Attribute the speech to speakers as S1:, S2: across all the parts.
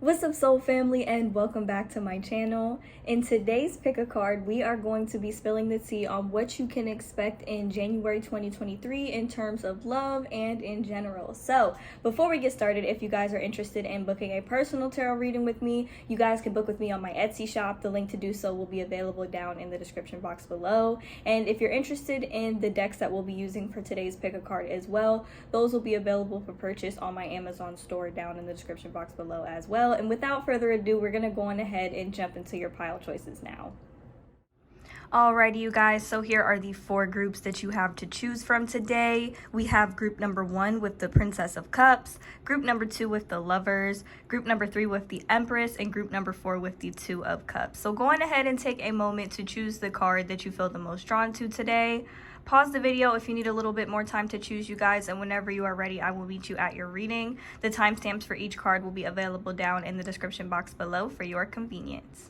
S1: What's up, soul family, and welcome back to my channel. In today's pick a card, we are going to be spilling the tea on what you can expect in January 2023 in terms of love and in general. So before we get started, if you guys are interested in booking a personal tarot reading with me, you guys can book with me on my Etsy shop. The link to do so will be available down in the description box below. And if you're interested in the decks that we'll be using for today's pick a card as well, those will be available for purchase on my Amazon store down in the description box below as well. And without further ado, we're gonna go on ahead and jump into your pile choices now. Alrighty, you guys, so here are the four groups that you have to choose from today. We have group number 1 with the Princess of Cups, group number 2 with the Lovers, group number 3 with the Empress, and group number 4 with the Two of Cups. So go on ahead and take a moment to choose the card that you feel the most drawn to today. Pause the video if you need a little bit more time to choose, you guys, and whenever you are ready, I will meet you at your reading. The timestamps for each card will be available down in the description box below for your convenience.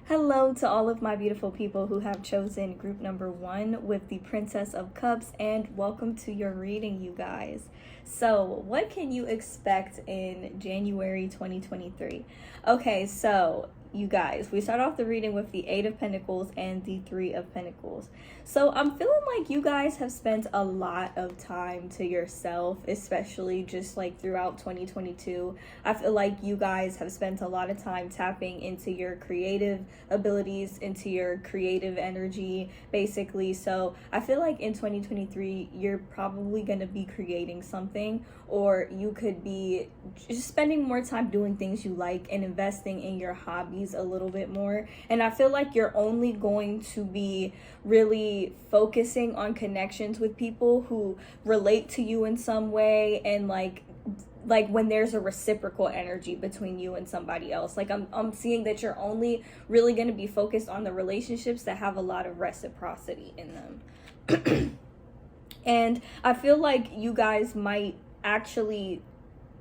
S1: Hello to all of my beautiful people who have chosen group number 1 with the Princess of Cups, and welcome to your reading, you guys. So what can you expect in January 2023? Okay, so you guys, we start off the reading with the 8 of Pentacles and the 3 of Pentacles. So I'm feeling like you guys have spent a lot of time to yourself, especially just like throughout 2022. I feel like you guys have spent a lot of time tapping into your creative abilities, into your creative energy, basically. So I feel like in 2023, you're probably going to be creating something, or you could be just spending more time doing things you like and investing in your hobbies a little bit more. And I feel like you're only going to be really focusing on connections with people who relate to you in some way, and like when there's a reciprocal energy between you and somebody else. Like I'm seeing that you're only really going to be focused on the relationships that have a lot of reciprocity in them. And I feel like you guys might actually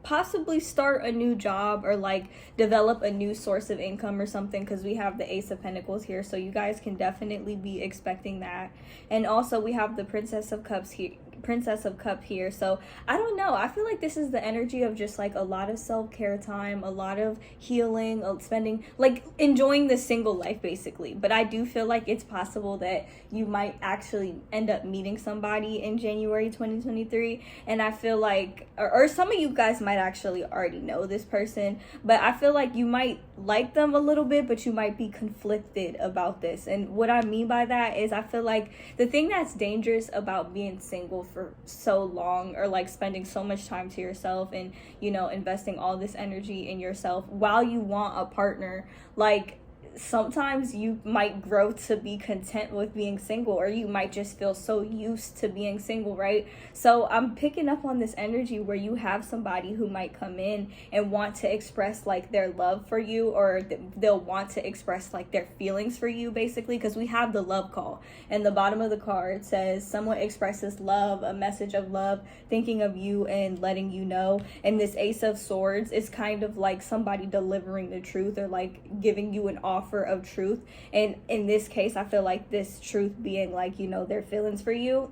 S1: possibly start a new job or like develop a new source of income or something, because we have the Ace of Pentacles here, so you guys can definitely be expecting that. And also we have the Princess of Cup here. So I don't know, I feel like this is the energy of just like a lot of self-care time, a lot of healing, spending, like enjoying the single life basically. But I do feel like it's possible that you might actually end up meeting somebody in January 2023, and I feel like or some of you guys might actually already know this person, but I feel like you might like them a little bit, but you might be conflicted about this. And what I mean by that is, I feel like the thing that's dangerous about being single for so long, or like spending so much time to yourself and, you know, investing all this energy in yourself while you want a partner, like sometimes you might grow to be content with being single, or you might just feel so used to being single, right? So I'm picking up on this energy where you have somebody who might come in and want to express like their love for you, or they'll want to express like their feelings for you basically, because we have the love call, and the bottom of the card says someone expresses love, a message of love, thinking of you and letting you know. And this Ace of Swords is kind of like somebody delivering the truth, or like giving you an offer of truth. And in this case, I feel like this truth being like, you know, their feelings for you.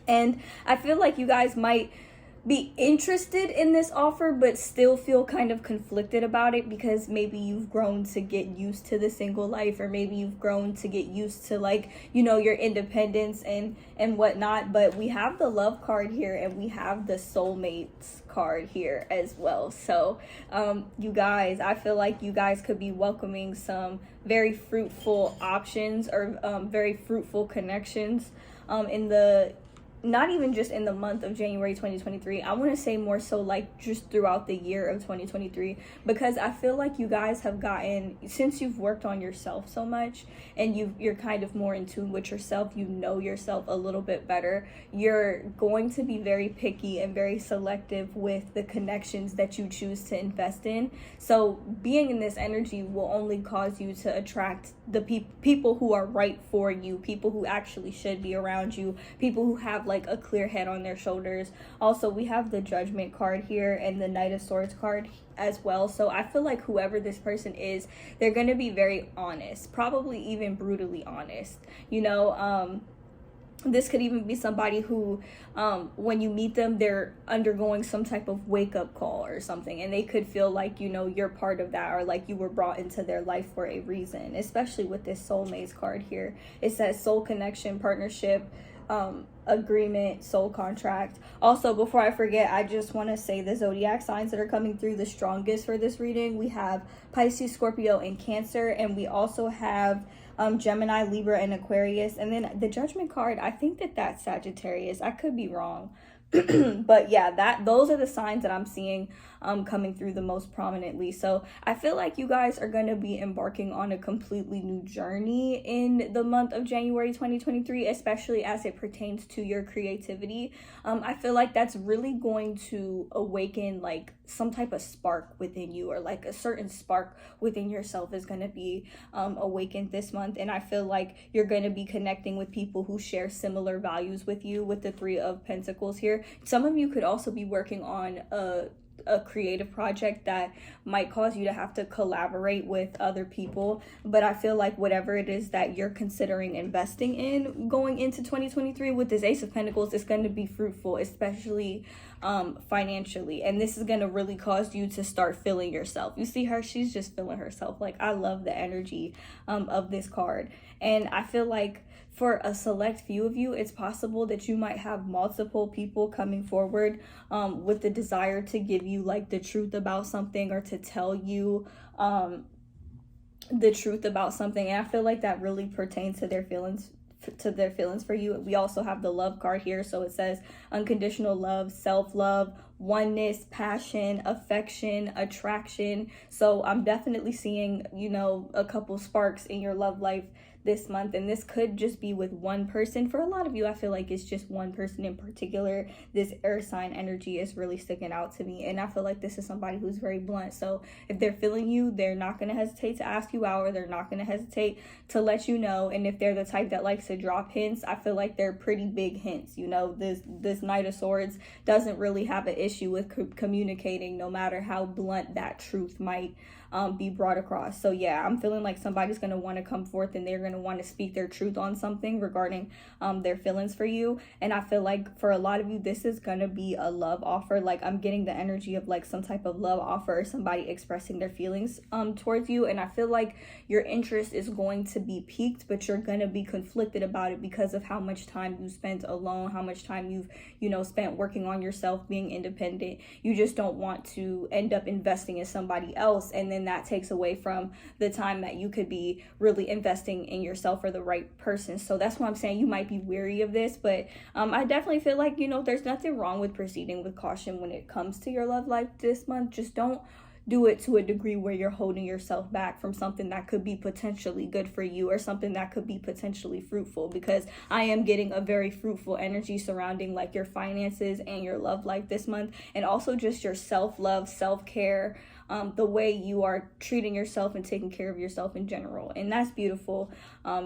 S1: And I feel like you guys might be interested in this offer, but still feel kind of conflicted about it, because maybe you've grown to get used to the single life, or maybe you've grown to get used to, like, you know, your independence and whatnot. But we have the love card here, and we have the soulmates card here as well. So you guys, I feel like you guys could be welcoming some very fruitful options, or very fruitful connections in the, not even just in the month of January 2023, I want to say more so like just throughout the year of 2023, because I feel like you guys have gotten, since you've worked on yourself so much, and you're kind of more in tune with yourself, you know yourself a little bit better, you're going to be very picky and very selective with the connections that you choose to invest in. So being in this energy will only cause you to attract the people who are right for you, people who actually should be around you, people who have like a clear head on their shoulders. Also, we have the Judgment card here and the Knight of Swords card as well. So I feel like whoever this person is, they're going to be very honest, probably even brutally honest, you know. This could even be somebody who, when you meet them, they're undergoing some type of wake-up call or something, and they could feel like, you know, you're part of that, or like you were brought into their life for a reason. Especially with this soulmates card here, it says soul connection, partnership, agreement, soul contract. Also, before I forget, I just want to say the zodiac signs that are coming through the strongest for this reading. We have Pisces, Scorpio, and Cancer, and we also have Gemini, Libra, and Aquarius. And then the Judgment card, I think that's Sagittarius. I could be wrong. But yeah, those are the signs that I'm seeing coming through the most prominently. So I feel like you guys are going to be embarking on a completely new journey in the month of January 2023, especially as it pertains to your creativity. I feel like that's really going to awaken like some type of spark within you, or like a certain spark within yourself is going to be awakened this month. And I feel like you're going to be connecting with people who share similar values with you, with the Three of Pentacles here. Some of you could also be working on a creative project that might cause you to have to collaborate with other people. But I feel like whatever it is that you're considering investing in going into 2023 with this Ace of Pentacles, is going to be fruitful, especially financially. And this is going to really cause you to start feeling yourself. You see her, she's just feeling herself. Like, I love the energy of this card. And I feel like for a select few of you, it's possible that you might have multiple people coming forward with the desire to give you like the truth about something, or to tell you the truth about something. And I feel like that really pertains to their feelings for you. We also have the Love card here, so it says unconditional love, self-love, oneness, passion, affection, attraction. So I'm definitely seeing, you know, a couple sparks in your love life this month, and this could just be with one person. For a lot of you, I feel like it's just one person in particular. This air sign energy is really sticking out to me, and I feel like this is somebody who's very blunt. So if they're feeling you, they're not going to hesitate to ask you out, or they're not going to hesitate to let you know. And if they're the type that likes to drop hints, I feel like they're pretty big hints. You know, this Knight of Swords doesn't really have an issue with communicating, no matter how blunt that truth might be brought across. So yeah, I'm feeling like somebody's going to want to come forth, and they're going to want to speak their truth on something regarding their feelings for you. And I feel like for a lot of you, this is going to be a love offer. Like, I'm getting the energy of like some type of love offer, or somebody expressing their feelings towards you. And I feel like your interest is going to be piqued, but you're going to be conflicted about it because of how much time you spent alone, how much time you've, you know, spent working on yourself, being independent. You just don't want to end up investing in somebody else, and then that takes away from the time that you could be really investing in yourself or the right person. So that's why I'm saying you might be weary of this, but I definitely feel like, you know, there's nothing wrong with proceeding with caution when it comes to your love life this month. Just don't do it to a degree where you're holding yourself back from something that could be potentially good for you, or something that could be potentially fruitful, because I am getting a very fruitful energy surrounding like your finances and your love life this month, and also just your self-love, self-care, the way you are treating yourself and taking care of yourself in general. And that's beautiful,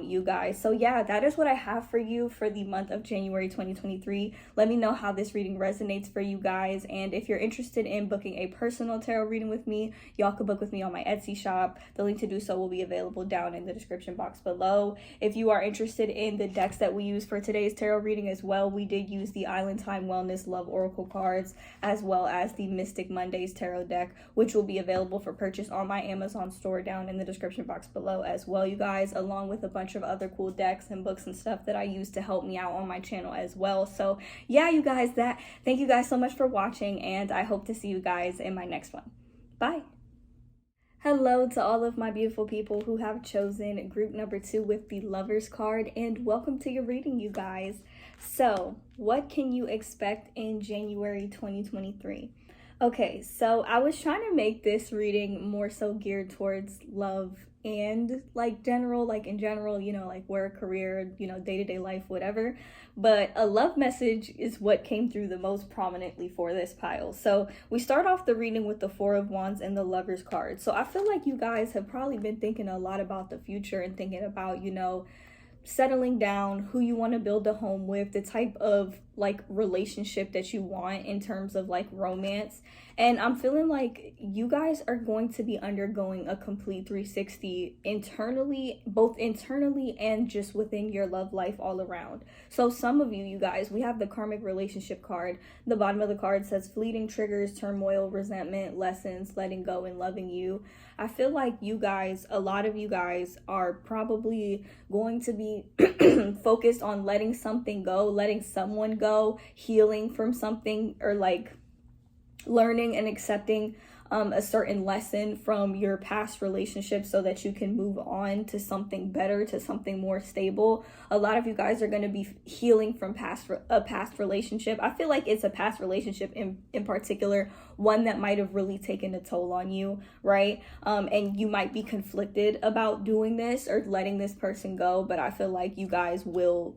S1: you guys. So yeah, that is what I have for you for the month of January 2023. Let me know how this reading resonates for you guys. And if you're interested in booking a personal tarot reading with me, y'all could book with me on my Etsy shop. The link to do so will be available down in the description box below. If you are interested in the decks that we use for today's tarot reading as well, we did use the Island Time Wellness Love Oracle cards, as well as the Mystic Mondays tarot deck, which will be available for purchase on my Amazon store down in the description box below as well, you guys, along with a bunch of other cool decks and books and stuff that I use to help me out on my channel as well. So yeah, you guys, thank you guys so much for watching, and I hope to see you guys in my next one. Bye. Hello to all of my beautiful people who have chosen group number 2 with the Lovers card, and welcome to your reading, you guys. So what can you expect in January 2023? Okay, so I was trying to make this reading more so geared towards love and like in general, you know, like work, career, you know, day-to-day life, whatever. But a love message is what came through the most prominently for this pile. So we start off the reading with the Four of Wands and the Lovers card. So I feel like you guys have probably been thinking a lot about the future and thinking about, you know, settling down, who you want to build a home with, the type of like relationship that you want in terms of like romance. And I'm feeling like you guys are going to be undergoing a complete 360 internally, both internally and just within your love life all around. So some of you guys, we have the karmic relationship card. The bottom of the card says fleeting triggers, turmoil, resentment, lessons, letting go, and loving you. I feel like you guys, a lot of you guys are probably going to be focused on letting something go, letting someone go, healing from something, or like learning and accepting a certain lesson from your past relationship so that you can move on to something better, to something more stable. A lot of you guys are going to be healing from a past relationship. I feel like it's a past relationship in particular, one that might have really taken a toll on you, right? And you might be conflicted about doing this or letting this person go, but I feel like you guys will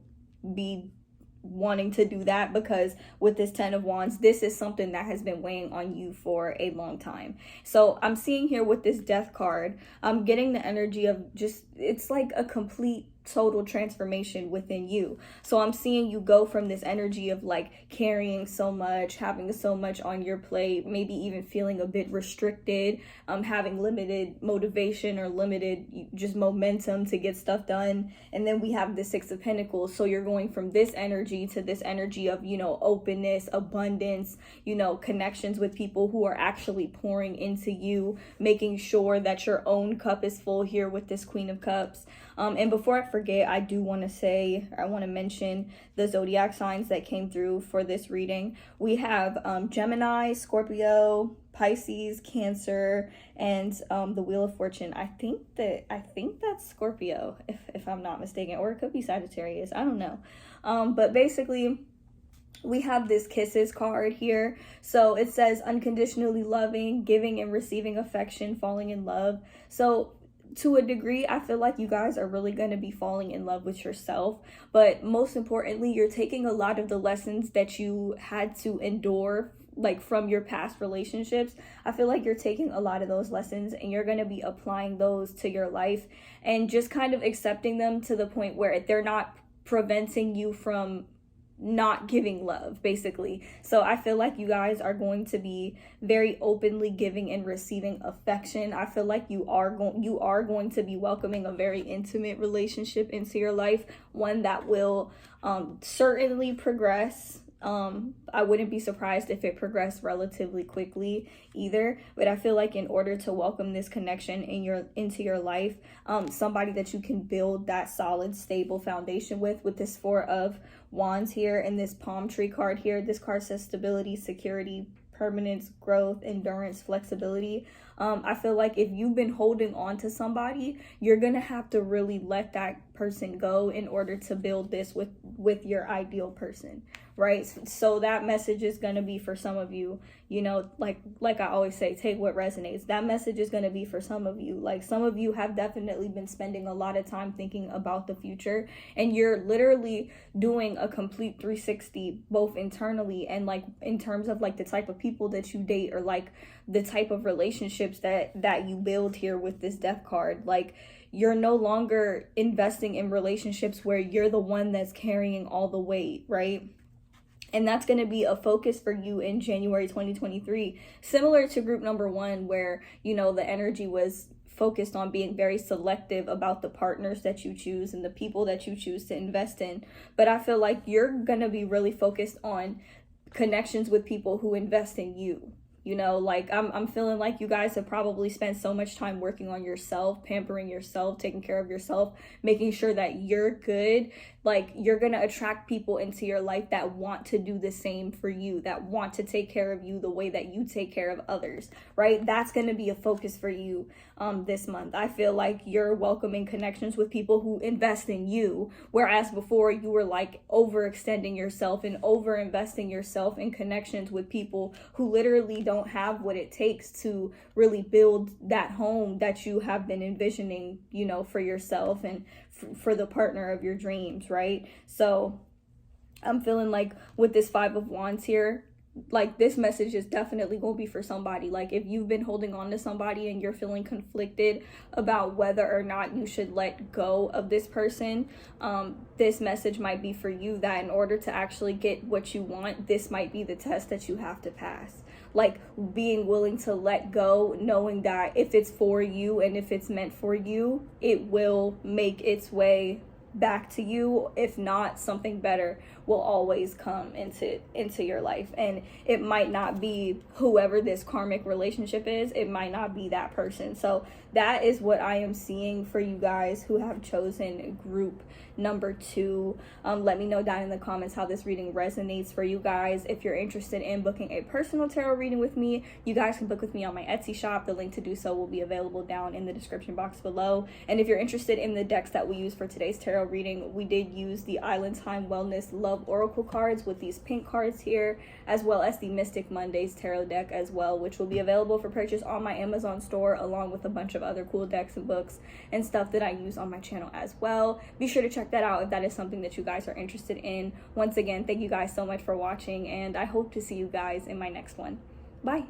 S1: be wanting to do that, because with this 10 of Wands, this is something that has been weighing on you for a long time. So I'm seeing here with this Death card, I'm getting the energy of just, it's like a complete total transformation within you. So I'm seeing you go from this energy of like carrying so much, having so much on your plate, maybe even feeling a bit restricted, having limited motivation or limited just momentum to get stuff done. And then we have the Six of Pentacles. So you're going from this energy to this energy of, you know, openness, abundance, you know, connections with people who are actually pouring into you, making sure that your own cup is full here with this Queen of Cups. And before I forget, I do want to mention the zodiac signs that came through for this reading. We have Gemini, Scorpio, Pisces, Cancer, and the Wheel of Fortune. I think that's Scorpio, if I'm not mistaken, or it could be Sagittarius. I don't know. But basically, we have this Kisses card here. So it says unconditionally loving, giving and receiving affection, falling in love. So to a degree, I feel like you guys are really going to be falling in love with yourself. But most importantly, you're taking a lot of the lessons that you had to endure, like from your past relationships. I feel like you're taking a lot of those lessons and you're going to be applying those to your life and just kind of accepting them to the point where they're not preventing you from not giving love, basically. So I feel like you guys are going to be very openly giving and receiving affection. I feel like you are going to be welcoming a very intimate relationship into your life, one that will certainly progress. I wouldn't be surprised if it progressed relatively quickly either, but I feel like in order to welcome this connection into your life, somebody that you can build that solid, stable foundation with this Four of Wands here and this palm tree card here. This card says stability, security, permanence, growth, endurance, flexibility. I feel like if you've been holding on to somebody, you're gonna have to really let that person go in order to build this with your ideal person, right? So that message is gonna be for some of you, you know, like I always say, take what resonates. That message is gonna be for some of you. Like some of you have definitely been spending a lot of time thinking about the future, and you're literally doing a complete 360, both internally and like in terms of like the type of people that you date, or like the type of relationships that you build here with this Death card. Like you're no longer investing in relationships where you're the one that's carrying all the weight, right? And that's going to be a focus for you in January 2023, similar to group number 1, where, you know, the energy was focused on being very selective about the partners that you choose and the people that you choose to invest in. But I feel like you're going to be really focused on connections with people who invest in you. You know, like I'm feeling like you guys have probably spent so much time working on yourself, pampering yourself, taking care of yourself, making sure that you're good. Like you're going to attract people into your life that want to do the same for you, that want to take care of you the way that you take care of others, right? That's going to be a focus for you this month. I feel like you're welcoming connections with people who invest in you, whereas before you were like overextending yourself and overinvesting yourself in connections with people who literally don't have what it takes to really build that home that you have been envisioning, you know, for yourself and for the partner of your dreams, right? So I'm feeling like with this Five of Wands here, like this message is definitely gonna be for somebody. Like if you've been holding on to somebody and you're feeling conflicted about whether or not you should let go of this person, this message might be for you, that in order to actually get what you want, this might be the test that you have to pass. Like being willing to let go, knowing that if it's for you and if it's meant for you, it will make its way back to you. If not, something better will always come into your life. And it might not be whoever this karmic relationship is, it might not be that person. So that is what I am seeing for you guys who have chosen group number 2. Let me know down in the comments how this reading resonates for you guys. If you're interested in booking a personal tarot reading with me, you guys can book with me on my Etsy shop. The link to do so will be available down in the description box below. And if you're interested in the decks that we use for today's tarot reading, we did use the Island Time Wellness Love Oracle cards with these pink cards here, as well as the Mystic Mondays tarot deck as well, which will be available for purchase on my Amazon store, along with a bunch of other cool decks and books and stuff that I use on my channel as well. Be sure to check that out if that is something that you guys are interested in. Once again, thank you guys so much for watching, and I hope to see you guys in my next one. Bye.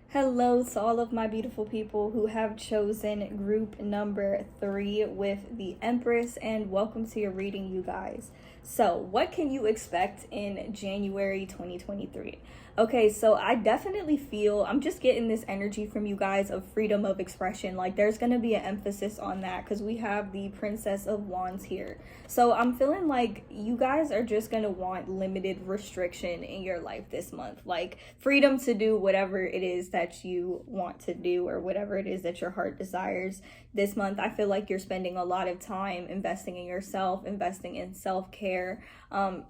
S1: Hello to all of my beautiful people who have chosen group number 3 with the Empress, and welcome to your reading, you guys. So what can you expect in January 2023? Okay, so I definitely feel, I'm just getting this energy from you guys of freedom of expression. Like there's going to be an emphasis on that because we have the Princess of Wands here. So I'm feeling like you guys are just going to want limited restriction in your life this month. Like freedom to do whatever it is that you want to do, or whatever it is that your heart desires this month. I feel like you're spending a lot of time investing in yourself, investing in self-care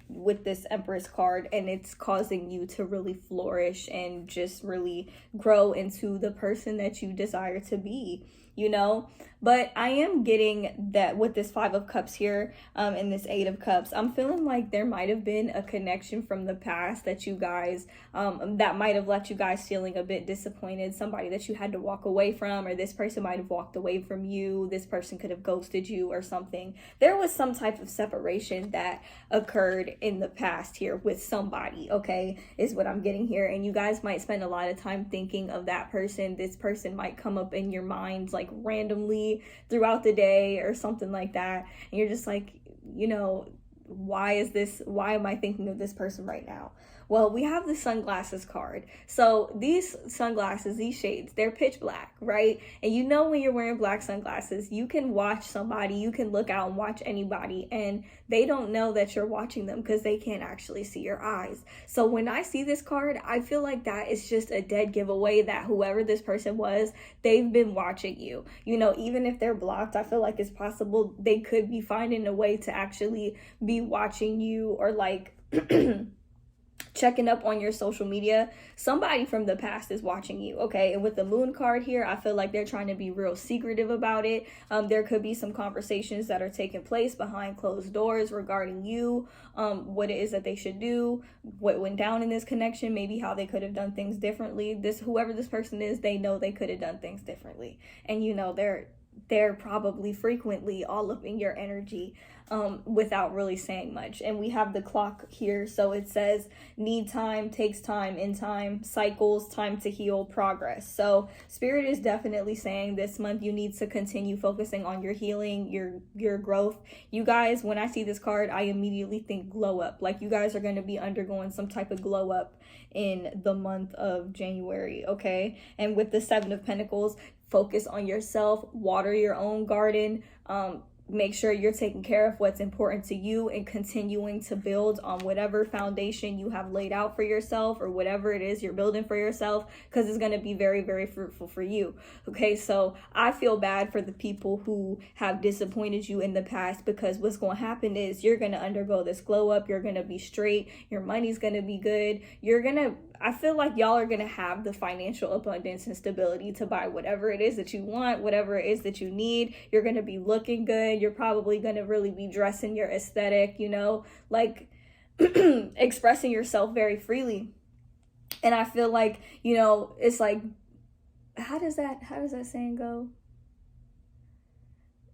S1: with this Empress card, and it's causing you to really flourish and just really grow into the person that you desire to be, you know. But I am getting that with this 5 of Cups here and this 8 of Cups, I'm feeling like there might have been a connection from the past that you guys, that might have left you guys feeling a bit disappointed. Somebody that you had to walk away from, or this person might have walked away from you. This person could have ghosted you or something. There was some type of separation that occurred in the past here with somebody, okay, is what I'm getting here. And you guys might spend a lot of time thinking of that person. This person might come up in your minds like randomly throughout the day or something like that, and you're just like, you know, why am I thinking of this person right now? Well, we have the sunglasses card. So these sunglasses, these shades, they're pitch black, right? And you know, when you're wearing black sunglasses, you can watch somebody, you can look out and watch anybody, and they don't know that you're watching them because they can't actually see your eyes. So when I see this card, I feel like that is just a dead giveaway that whoever this person was, they've been watching you. You know, even if they're blocked, I feel like it's possible they could be finding a way to actually be watching you, or like checking up on your social media. Somebody from the past is watching you, okay? And with the Moon card here, I feel like they're trying to be real secretive about it. There could be some conversations that are taking place behind closed doors regarding you, what it is that they should do, what went down in this connection, maybe how they could have done things differently. Whoever this person is, they know they could have done things differently. And you know, they're probably frequently all up in your energy without really saying much. And we have the clock here, so it says need time, takes time, in time, cycles, time to heal, progress. So Spirit is definitely saying this month you need to continue focusing on your healing, your growth. You guys, when I see this card, I immediately think glow up. Like you guys are going to be undergoing some type of glow up in the month of January, okay? And with the 7 of Pentacles, focus on yourself, water your own garden, make sure you're taking care of what's important to you and continuing to build on whatever foundation you have laid out for yourself, or whatever it is you're building for yourself, because it's going to be very, very fruitful for you. Okay, so I feel bad for the people who have disappointed you in the past, because what's going to happen is you're going to undergo this glow up. You're going to be straight. Your money's going to be good. I feel like y'all are going to have the financial abundance and stability to buy whatever it is that you want, whatever it is that you need. You're going to be looking good. You're probably going to really be dressing your aesthetic, you know, like expressing yourself very freely. And I feel like, you know, it's like, how does that saying go?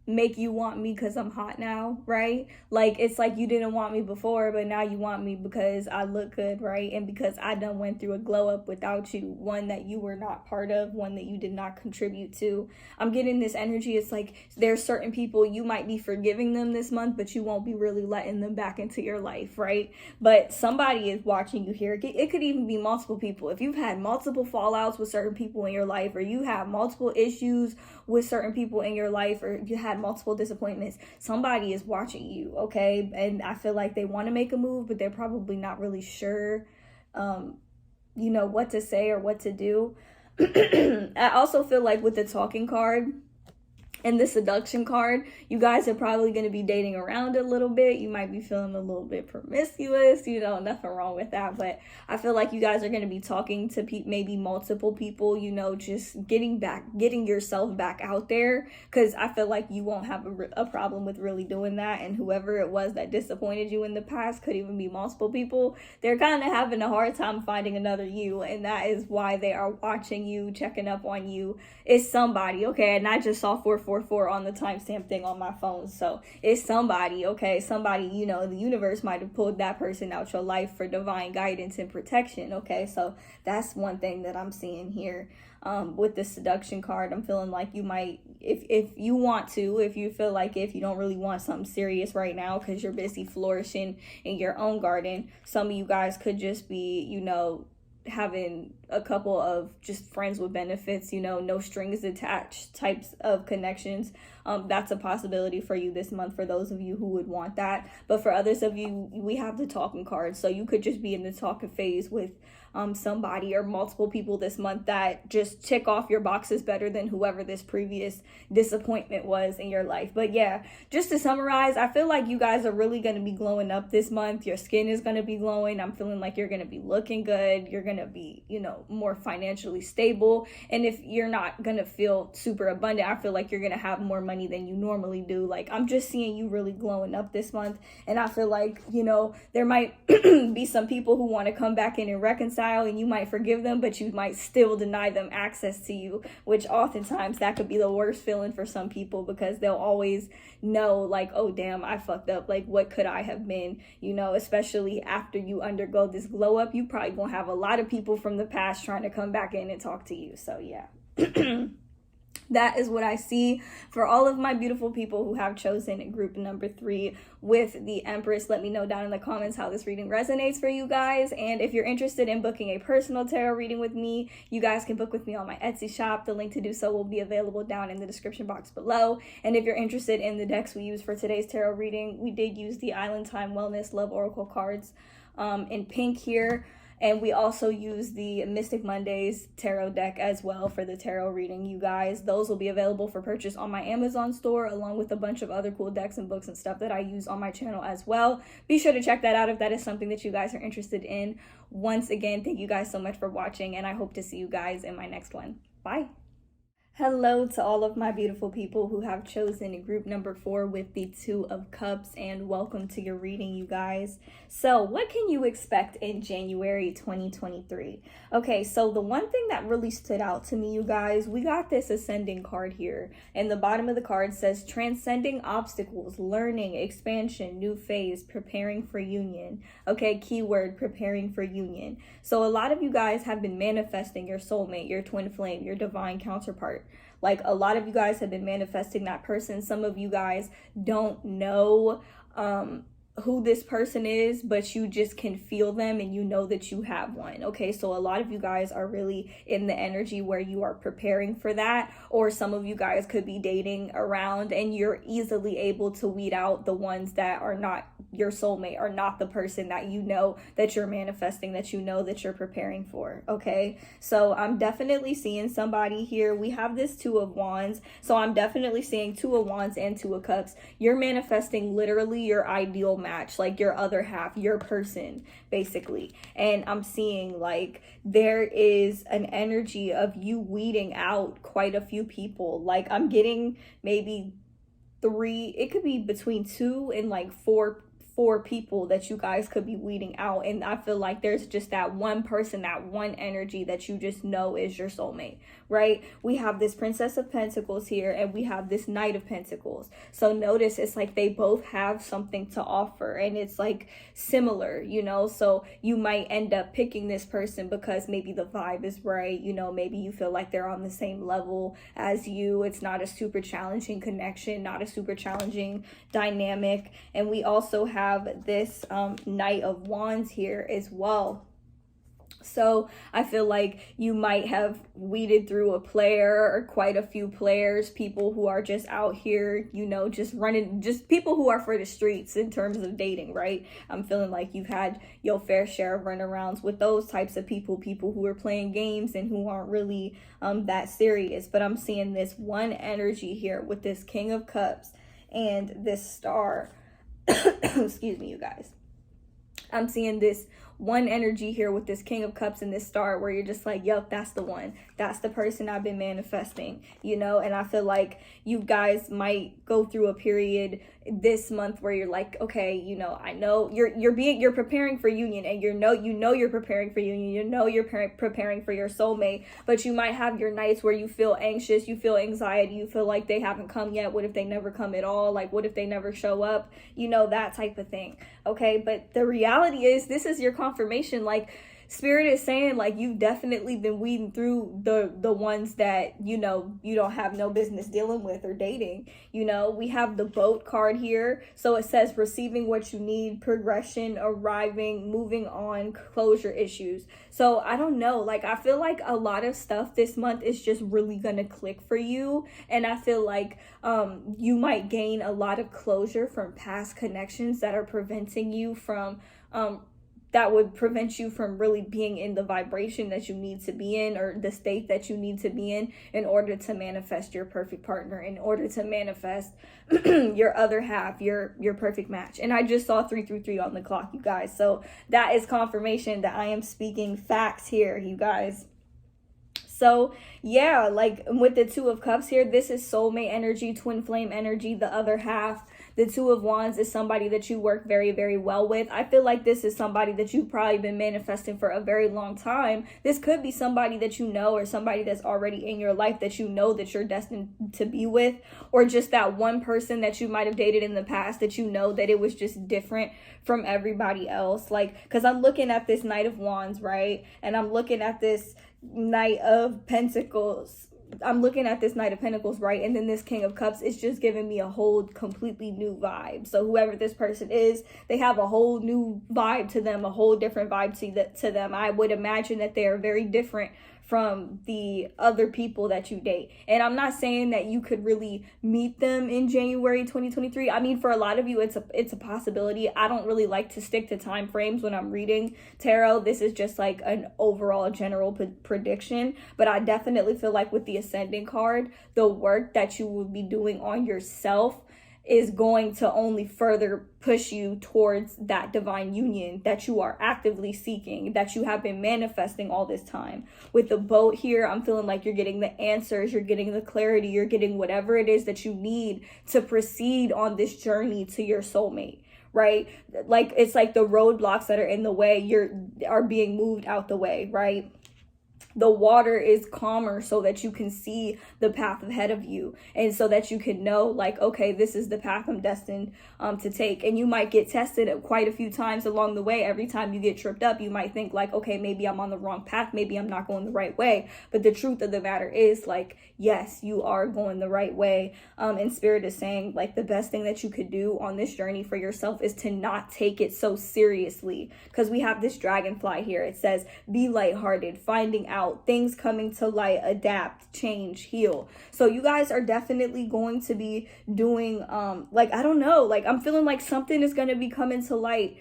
S1: make you want me because I'm hot now, right? Like, it's like you didn't want me before, but now you want me because I look good, right? And because I done went through a glow up without you, one that you were not part of, one that you did not contribute to. I'm getting this energy. It's like there's certain people you might be forgiving them this month, but you won't be really letting them back into your life, right? But somebody is watching you here. It could even be multiple people. If you've had multiple fallouts with certain people in your life, or you have multiple issues with certain people in your life, or you had multiple disappointments, somebody is watching you, okay? And I feel like they want to make a move, but they're probably not really sure what to say or what to do. I also feel like with the talking card and the seduction card, you guys are probably going to be dating around a little bit. You might be feeling a little bit promiscuous, nothing wrong with that. But I feel like you guys are going to be talking to maybe multiple people, just getting yourself back out there. Because I feel like you won't have a problem with really doing that. And whoever it was that disappointed you in the past, could even be multiple people, they're kind of having a hard time finding another you. And that is why they are watching you, checking up on you. It's somebody, okay? And I just saw 444 on the timestamp thing on my phone. So it's somebody, okay? Somebody, the universe might have pulled that person out your life for divine guidance and protection, okay? So that's one thing that I'm seeing here. With the seduction card, I'm feeling like you might, if you want to, if you feel like if you don't really want something serious right now because you're busy flourishing in your own garden, some of you guys could just be, having a couple of just friends with benefits, no strings attached types of connections. That's a possibility for you this month, for those of you who would want that. But for others of you, we have the talking card, so you could just be in the talking phase with somebody or multiple people this month that just tick off your boxes better than whoever this previous disappointment was in your life. But yeah, just to summarize, I feel like you guys are really going to be glowing up this month. Your skin is going to be glowing. I'm feeling like you're going to be looking good. You're going to be, more financially stable. And if you're not going to feel super abundant, I feel like you're going to have more money than you normally do. Like, I'm just seeing you really glowing up this month. And I feel like, there might be some people who want to come back in and reconcile, and you might forgive them, but you might still deny them access to you, which oftentimes that could be the worst feeling for some people, because they'll always know, like, oh damn, I fucked up, like what could I have been, especially after you undergo this glow up. You probably gonna have a lot of people from the past trying to come back in and talk to you. So yeah. That is what I see for all of my beautiful people who have chosen group number 3 with the Empress. Let me know down in the comments how this reading resonates for you guys. And if you're interested in booking a personal tarot reading with me, you guys can book with me on my Etsy shop. The link to do so will be available down in the description box below. And if you're interested in the decks we use for today's tarot reading, we did use the Island Time Wellness Love Oracle cards in pink here. And we also use the Mystic Mondays tarot deck as well for the tarot reading, you guys. Those will be available for purchase on my Amazon store, along with a bunch of other cool decks and books and stuff that I use on my channel as well. Be sure to check that out if that is something that you guys are interested in. Once again, thank you guys so much for watching, and I hope to see you guys in my next one. Bye. Hello to all of my beautiful people who have chosen group number 4 with the 2 of Cups, and welcome to your reading, you guys. So what can you expect in January 2023? Okay, so the one thing that really stood out to me, you guys, we got this ascending card here, and the bottom of the card says transcending obstacles, learning, expansion, new phase, preparing for union. Okay, keyword preparing for union. So a lot of you guys have been manifesting your soulmate, your twin flame, your divine counterpart. Like, a lot of you guys have been manifesting that person. Some of you guys don't know who this person is, but you just can feel them and you know that you have one. Okay, so a lot of you guys are really in the energy where you are preparing for that, or some of you guys could be dating around and you're easily able to weed out the ones that are not your soulmate, or not the person that you know that you're manifesting, that you know that you're preparing for. Okay, so I'm definitely seeing somebody here. We have this 2 of Wands, so I'm definitely seeing 2 of Wands and 2 of Cups. You're manifesting literally your ideal match, like your other half, your person, basically. And I'm seeing like there is an energy of you weeding out quite a few people. Like, I'm getting maybe 3, it could be between 2 and like 4 people that you guys could be weeding out. And I feel like there's just that one person, that one energy that you just know is your soulmate, right? We have this Princess of Pentacles here, and we have this Knight of Pentacles. So notice it's like they both have something to offer, and it's like similar, you know? So you might end up picking this person because maybe the vibe is right, you know, maybe you feel like they're on the same level as you. It's not a super challenging connection, not a super challenging dynamic. And we also have this Knight of Wands here as well. So I feel like you might have weeded through a player or quite a few players, people who are just out here, you know, just running, just people who are for the streets in terms of dating, right? I'm feeling like you've had your fair share of runarounds with those types of people who are playing games and who aren't really that serious. But I'm seeing this one energy here with this King of Cups and this Star. Excuse me, you guys. I'm seeing this one energy here with this King of Cups and this Star where you're just like, yep, that's the one. That's the person I've been manifesting, you know? And I feel like you guys might go through a period this month where you're like, okay, you know, I know you're preparing for union, and you know you're preparing for union, you know you're preparing for your soulmate, but you might have your nights where you feel anxious, you feel anxiety, you feel like they haven't come yet. What if they never come at all? Like, what if they never show up? You know, that type of thing. Okay, but the reality is this is your confirmation. Like, Spirit is saying, like, you've definitely been weeding through the ones that, you know, you don't have no business dealing with or dating. You know, we have the Boat card here. So it says receiving what you need, progression, arriving, moving on, closure issues. So I don't know, like, I feel like a lot of stuff this month is just really gonna click for you. And I feel like you might gain a lot of closure from past connections that are preventing you from that would prevent you from really being in the vibration that you need to be in, or the state that you need to be in order to manifest your perfect partner, in order to manifest your other half, your perfect match. And I just saw 333 on the clock, you guys. So that is confirmation that I am speaking facts here, you guys. So yeah, like with the Two of Cups here, this is soulmate energy, twin flame energy, the other half. The Two of Wands is somebody that you work very, very well with. I feel like this is somebody that you've probably been manifesting for a very long time. This could be somebody that you know, or somebody that's already in your life that you know that you're destined to be with, or just that one person that you might have dated in the past that you know that it was just different from everybody else. Like, because I'm looking at this Knight of Wands, right? And I'm looking at this Knight of Pentacles. I'm looking at this Knight of Pentacles, right? And then this King of Cups is just giving me a whole completely new vibe. So whoever this person is, they have a whole new vibe to them, a whole different vibe to them. I would imagine that they are very different from the other people that you date. And I'm not saying that you could really meet them in January 2023. I mean, for a lot of you, it's a possibility. I don't really like to stick to time frames when I'm reading tarot. This is just like an overall general prediction. But I definitely feel like with the Ascending card, the work that you will be doing on yourself is going to only further push you towards that divine union that you are actively seeking, that you have been manifesting all this time. With the Boat here, I'm feeling like you're getting the answers, you're getting the clarity, you're getting whatever it is that you need to proceed on this journey to your soulmate, right? Like, it's like the roadblocks that are in the way are being moved out the way, right? The water is calmer so that you can see the path ahead of you, and so that you can know, like, okay, this is the path I'm destined to take. And you might get tested quite a few times along the way. Every time you get tripped up, you might think like, okay, maybe I'm on the wrong path, maybe I'm not going the right way. But the truth of the matter is, like, yes, you are going the right way. And Spirit is saying, like, the best thing that you could do on this journey for yourself is to not take it so seriously, because we have this dragonfly here. It says, be lighthearted, finding out things coming to light, adapt, change, heal. So you guys are definitely going to be doing like, I don't know, like, I'm feeling like something is going to be coming to light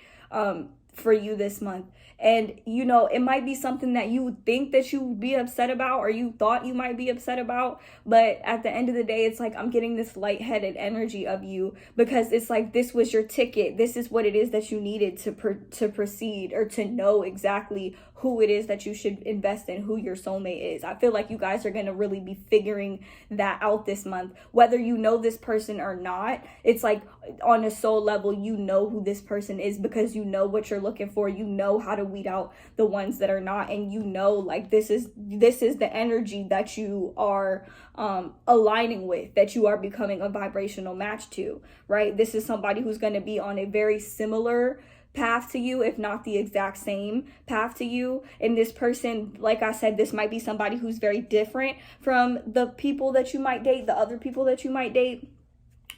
S1: for you this month. And, you know, it might be something that you would think that you would be upset about, or you thought you might be upset about. But at the end of the day, it's like I'm getting this lightheaded energy of you, because it's like this was your ticket. This is what it is that you needed to proceed, or to know exactly who it is that you should invest in, who your soulmate is. I feel like you guys are going to really be figuring that out this month. Whether you know this person or not, it's like on a soul level, you know who this person is because you know what you're looking for. You know how to weed out the ones that are not, and you know, like, this is the energy that you are aligning with, that you are becoming a vibrational match to, right? This is somebody who's going to be on a very similar path to you, if not the exact same path to you. And this person, like I said, this might be somebody who's very different from the people that you might date, the other people that you might date,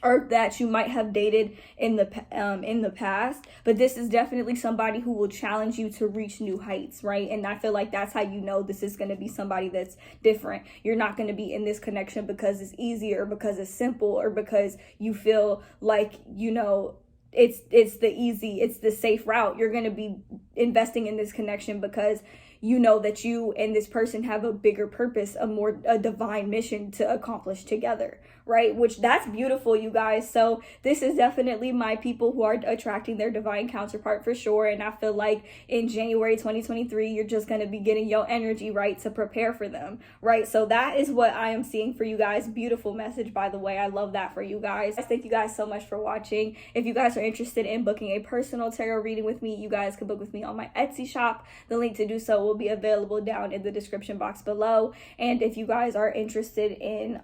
S1: or that you might have dated in the past. But this is definitely somebody who will challenge you to reach new heights, right? And I feel like that's how you know this is going to be somebody that's different. You're not going to be in this connection because it's easier, or because it's simple, or because you feel like, you know, it's the safe route. You're going to be investing in this connection because you know that you and this person have a bigger purpose, a divine mission to accomplish together, right? Which, that's beautiful, you guys. So this is definitely my people who are attracting their divine counterpart for sure. And I feel like in January 2023, you're just going to be getting your energy right to prepare for them, right? So that is what I am seeing for you guys. Beautiful message, by the way. I love that for you guys. Thank you guys so much for watching. If you guys are interested in booking a personal tarot reading with me, you guys can book with me on my Etsy shop. The link to do so will be available down in the description box below. And if you guys are interested in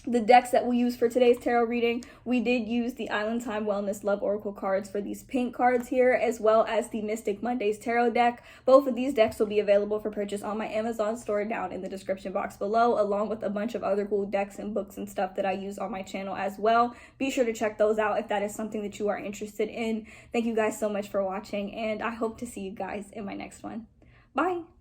S1: the decks that we use for today's tarot reading, we did use the Island Time Wellness Love Oracle cards for these pink cards here, as well as the Mystic Mondays tarot deck. Both of these decks will be available for purchase on my Amazon store down in the description box below, along with a bunch of other cool decks and books and stuff that I use on my channel as well. Be sure to check those out if that is something that you are interested in. Thank you guys so much for watching, and I hope to see you guys in my next one. Bye!